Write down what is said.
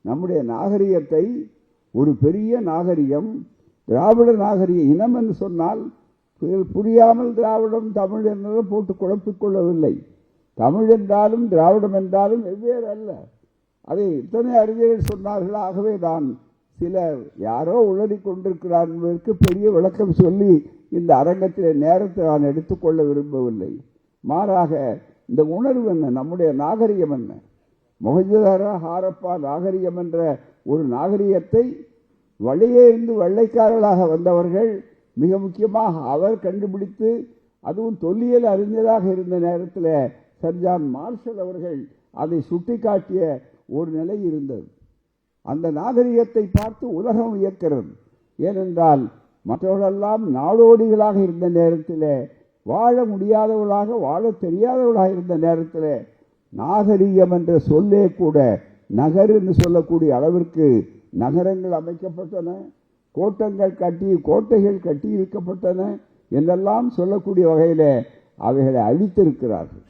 நம்முடைய நாகரிகத்தை ஒரு பெரிய நாகரிகம், திராவிட நாகரிக இனம் என்று சொன்னால் புரியாமல் திராவிடம் தமிழ் என்பதை போட்டு குழப்பிக் கொள்ளவில்லை. தமிழ் என்றாலும் திராவிடம் என்றாலும் வெவ்வேறு அல்ல. அதை இத்தனை அறிஞர்கள் சொன்னார்கள். ஆகவே தான் சிலர் யாரோ உளறி கொண்டிருக்கிறார் என்பதற்கு பெரிய விளக்கம் சொல்லி இந்த அரங்கத்தில் நேரத்தை நான் எடுத்துக்கொள்ள விரும்பவில்லை. மாறாக இந்த உணர்வு என்ன, நம்முடைய நாகரிகம் என்ன, மொஹஞ்சதாரோ ஹாரப்பா நாகரிகம் என்ற ஒரு நாகரிகத்தை வழியே இருந்து வெள்ளைக்காரர்களாக வந்தவர்கள் மிக முக்கியமாக அவர் கண்டுபிடித்து, அதுவும் தொல்லியல் அறிஞராக இருந்த நேரத்தில் சர் ஜான் மார்ஷல் அவர்கள் அதை சுட்டிக்காட்டிய ஒரு நிலை இருந்தது. அந்த நாகரிகத்தை பார்த்து உலகம் வியக்கிறது. ஏனென்றால் மற்றவர்களெல்லாம் நாடோடிகளாக இருந்த நேரத்தில், வாழ முடியாதவர்களாக, வாழ தெரியாதவர்களாக இருந்த நேரத்தில் நாகரிகம் என்ற சொல்லே கூட நகர் என்று சொல்லக்கூடிய அளவிற்கு நகரங்கள் அமைக்கப்பட்டன, கோட்டைகள் கட்டி இருக்கப்பட்டன என்றெல்லாம் சொல்லக்கூடிய வகையில் அவைகளை அழித்திருக்கிறார்கள்.